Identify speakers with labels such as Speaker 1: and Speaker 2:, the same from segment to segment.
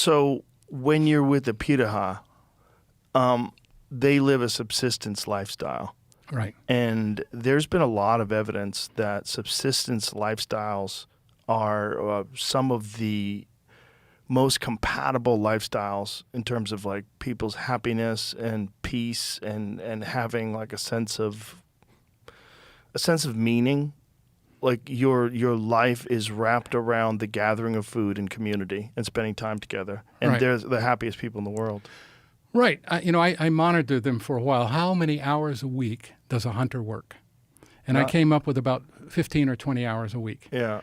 Speaker 1: So when you're with the Piraha, they live a subsistence lifestyle.
Speaker 2: Right.
Speaker 1: And there's been a lot of evidence that subsistence lifestyles are some of the most compatible lifestyles in terms of like people's happiness and peace and having like a sense of meaning. Like your life is wrapped around the gathering of food and community and spending time together. And
Speaker 2: Right.
Speaker 1: they're the happiest people in the world.
Speaker 2: Right. I monitored them for a while. How many hours a week does a hunter work? And I came up with about 15 or 20 hours a week.
Speaker 1: Yeah.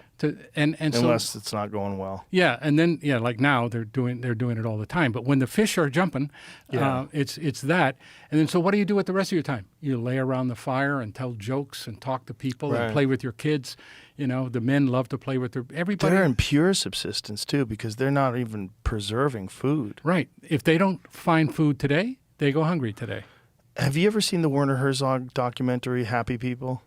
Speaker 2: Unless
Speaker 1: it's not going well.
Speaker 2: Yeah, and then like now they're doing it all the time. But when the fish are jumping, it's that. And then so what do you do with the rest of your time? You lay around the fire and tell jokes and talk to people
Speaker 1: Right.
Speaker 2: and play with your kids. The men love to play with everybody.
Speaker 1: They're in pure subsistence too because they're not even preserving food.
Speaker 2: Right. If they don't find food today, they go hungry today.
Speaker 1: Have you ever seen the Werner Herzog documentary Happy People?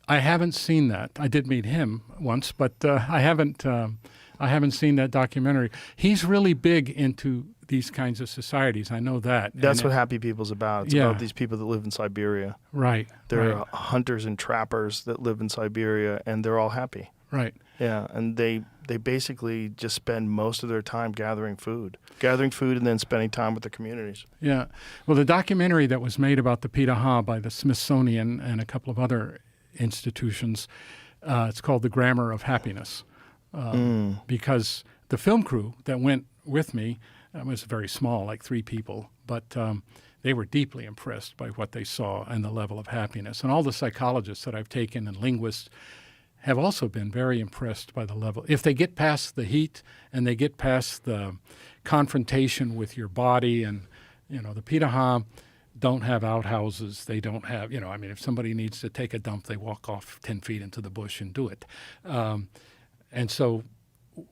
Speaker 2: I haven't seen that. I did meet him once, but I haven't seen that documentary. He's really big into these kinds of societies. I know that.
Speaker 1: That's what Happy People's about. It's about these people that live in Siberia.
Speaker 2: Right.
Speaker 1: They're
Speaker 2: right.
Speaker 1: hunters and trappers that live in Siberia, and they're all happy.
Speaker 2: Right.
Speaker 1: Yeah, and they basically just spend most of their time gathering food and then spending time with the communities.
Speaker 2: Yeah. Well, the documentary that was made about the Piraha by the Smithsonian and a couple of other institutions, it's called The Grammar of Happiness, because the film crew that went with me was very small, like 3 people, but they were deeply impressed by what they saw and the level of happiness. And all the psychologists that I've taken and linguists have also been very impressed by the level. If they get past the heat and they get past the confrontation with your body, and the Piraha don't have outhouses. They don't have, if somebody needs to take a dump, they walk off 10 feet into the bush and do it. And so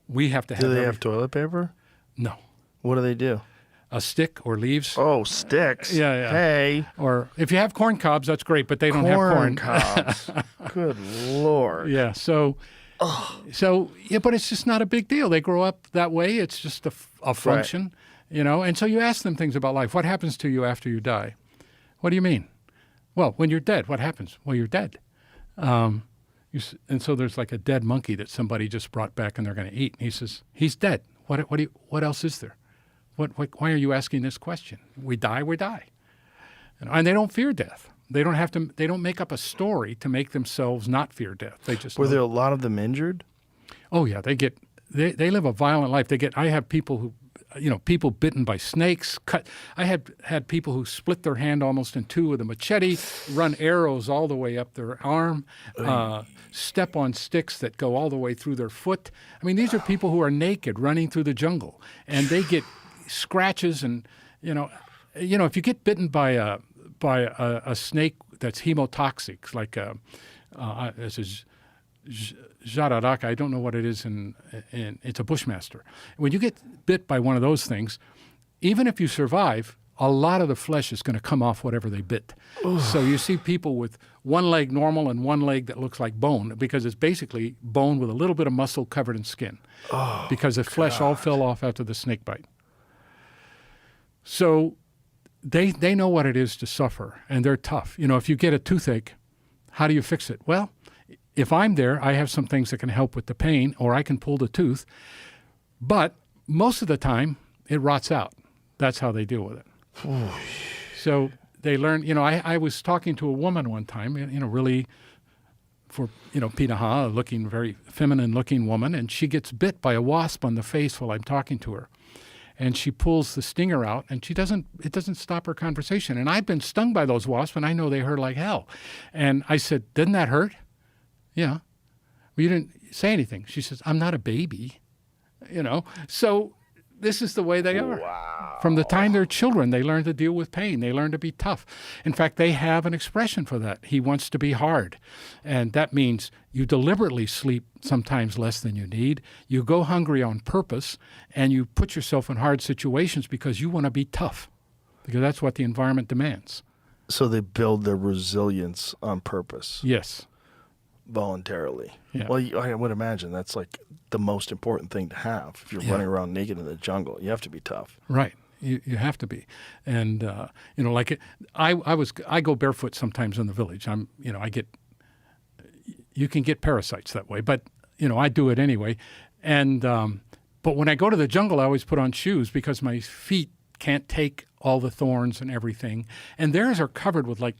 Speaker 2: we have to have...
Speaker 1: Do they have toilet paper?
Speaker 2: No.
Speaker 1: What do they do?
Speaker 2: A stick or leaves.
Speaker 1: Oh, sticks.
Speaker 2: Yeah.
Speaker 1: Hey.
Speaker 2: Or if you have corn cobs, that's great, but they don't have corn.
Speaker 1: Cobs. Good Lord.
Speaker 2: Yeah, but it's just not a big deal. They grow up that way. It's just a function. Right. And so you ask them things about life. What happens to you after you die? What do you mean? Well, when you're dead, what happens? Well, you're dead. And so there's like a dead monkey that somebody just brought back and they're going to eat. And he says, he's dead. What else is there? Why are you asking this question? We die, we die. And they don't fear death. They don't make up a story to make themselves not fear death. They just
Speaker 1: Were there a lot of them injured?
Speaker 2: Oh yeah, they live a violent life. I have people who people bitten by snakes, cut. I had people who split their hand almost in 2 with a machete, run arrows all the way up their arm, step on sticks that go all the way through their foot. I mean, these are people who are naked running through the jungle, and they get scratches. And if you get bitten by a snake that's hemotoxic, like this is jararaca, I don't know what it is, it's a bushmaster. When you get bit by one of those things, even if you survive, a lot of the flesh is going to come off whatever they bit. Ooh. So you see people with one leg normal and one leg that looks like bone, because it's basically bone with a little bit of muscle covered in skin, because the flesh all fell off after the snake bite. So they know what it is to suffer, and they're tough. If you get a toothache, how do you fix it? Well, if I'm there, I have some things that can help with the pain, or I can pull the tooth. But most of the time, it rots out. That's how they deal with it. So they learn, I was talking to a woman one time, really for, Piraha, looking very feminine looking woman, and she gets bit by a wasp on the face while I'm talking to her. And she pulls the stinger out, and it doesn't stop her conversation. And I've been stung by those wasps, and I know they hurt like hell. And I said, didn't that hurt? Yeah. Well, you didn't say anything. She says, I'm not a baby. So this is the way they are.
Speaker 1: Wow.
Speaker 2: From the time they're children, they learn to deal with pain. They learn to be tough. In fact, they have an expression for that. He wants to be hard. And that means you deliberately sleep sometimes less than you need. You go hungry on purpose, and you put yourself in hard situations because you want to be tough, because that's what the environment demands.
Speaker 1: So they build their resilience on purpose.
Speaker 2: Yes.
Speaker 1: voluntarily.
Speaker 2: Yeah.
Speaker 1: Well, I would imagine that's like the most important thing to have. If you're running around naked in the jungle, you have to be tough.
Speaker 2: Right. You have to be. And, I go barefoot sometimes in the village. You can get parasites that way, but, I do it anyway. And, but when I go to the jungle, I always put on shoes because my feet can't take all the thorns and everything. And theirs are covered with like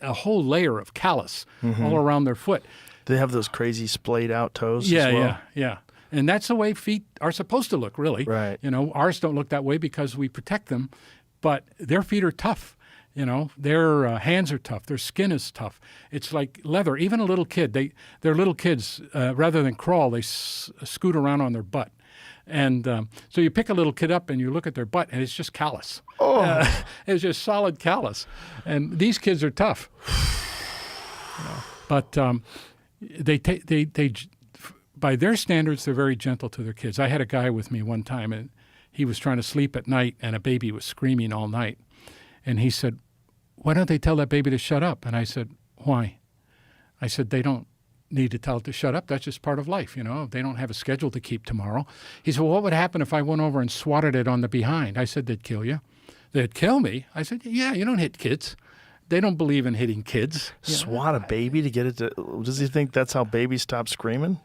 Speaker 2: a whole layer of callus all around their foot.
Speaker 1: They have those crazy splayed out toes as well.
Speaker 2: Yeah. And that's the way feet are supposed to look, really.
Speaker 1: Right.
Speaker 2: Ours don't look that way because we protect them, but their feet are tough. Their hands are tough. Their skin is tough. It's like leather. Even a little kid, they're little kids, rather than crawl, they scoot around on their butt. And so you pick a little kid up and you look at their butt and it's just callus.
Speaker 1: Oh.
Speaker 2: It's just solid callus. And these kids are tough. But they by their standards, they're very gentle to their kids. I had a guy with me one time and he was trying to sleep at night and a baby was screaming all night. And he said, "Why don't they tell that baby to shut up?" And I said, "Why?" I said, "They don't need to tell it to shut up. That's just part of life, They don't have a schedule to keep tomorrow." He said, "Well, what would happen if I went over and swatted it on the behind?" I said, "They'd kill you." "They'd kill me?" I said, "Yeah, you don't hit kids. They don't believe in hitting kids."
Speaker 1: Swat a baby to get it to... Does he think that's how babies stop screaming?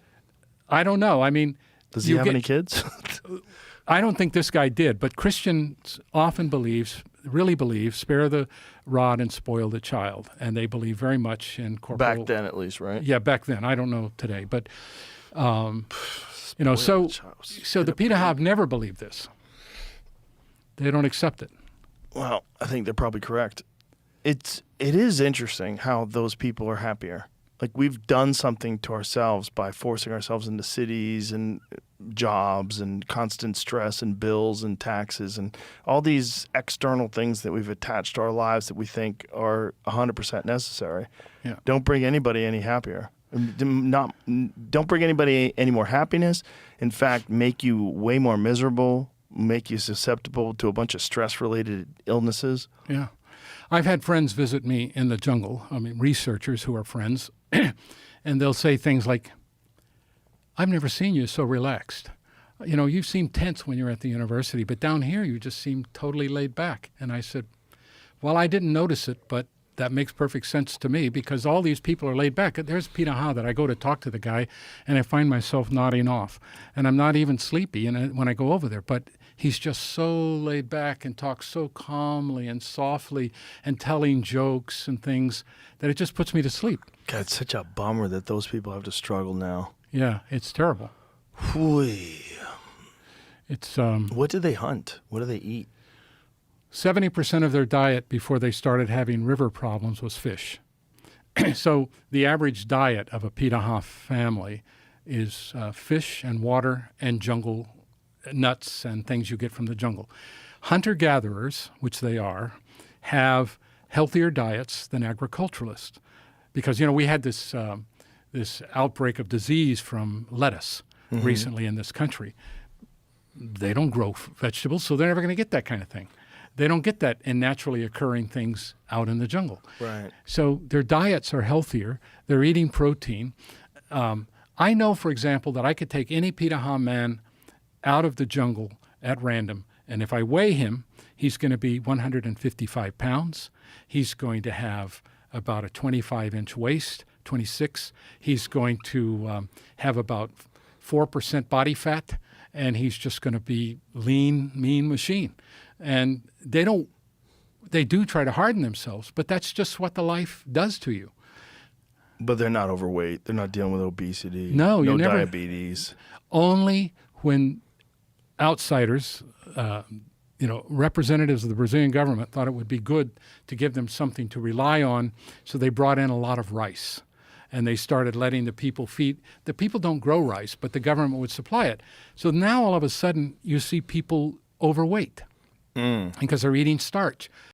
Speaker 2: I don't know. I mean...
Speaker 1: Does he have any kids?
Speaker 2: I don't think this guy did, but Christians often really believe, spare the rod and spoil the child. And they believe very much in corporal...
Speaker 1: Back then, at least, right?
Speaker 2: Yeah, back then. I don't know today. But, so the Pitahav never believed this. They don't accept it.
Speaker 1: Well, I think they're probably correct. It is interesting how those people are happier. Like, we've done something to ourselves by forcing ourselves into cities and jobs and constant stress and bills and taxes and all these external things that we've attached to our lives that we think are 100% necessary.
Speaker 2: Yeah.
Speaker 1: Don't bring anybody any happier. Don't bring anybody any more happiness. In fact, make you way more miserable, make you susceptible to a bunch of stress-related illnesses.
Speaker 2: Yeah. I've had friends visit me in the jungle, researchers who are friends, and they'll say things like, "I've never seen you so relaxed. You seem tense when you're at the university, but down here you just seem totally laid back." And I said, "Well, I didn't notice it, but that makes perfect sense to me because all these people are laid back." There's Pitaha that I go to talk to the guy, and I find myself nodding off. And I'm not even sleepy when I go over there, but he's just so laid back and talks so calmly and softly and telling jokes and things that it just puts me to sleep.
Speaker 1: God, it's such a bummer that those people have to struggle now.
Speaker 2: Yeah, it's terrible.
Speaker 1: Whee.
Speaker 2: It's
Speaker 1: What do they hunt? What do they eat?
Speaker 2: 70% of their diet before they started having river problems was fish. So the average diet of a Pitaha family is fish and water and jungle nuts and things you get from the jungle. Hunter-gatherers, which they are, have healthier diets than agriculturalists because, we had this outbreak of disease from lettuce recently in this country. They don't grow vegetables, so they're never going to get that kind of thing. They don't get that in naturally occurring things out in the jungle.
Speaker 1: Right.
Speaker 2: So their diets are healthier. They're eating protein. I know, for example, that I could take any Pitaha man out of the jungle at random, and if I weigh him, he's going to be 155 pounds. He's going to have about a 25-inch waist, 26. He's going to have about 4% body fat, and he's just going to be lean, mean machine. And they do try to harden themselves, but that's just what the life does to you.
Speaker 1: But they're not overweight. They're not dealing with obesity.
Speaker 2: No, you never.
Speaker 1: Diabetes.
Speaker 2: Only when outsiders, representatives of the Brazilian government thought it would be good to give them something to rely on, so they brought in a lot of rice. And they started letting the people feed. The people don't grow rice, but the government would supply it. So now all of a sudden you see people overweight because they're eating starch.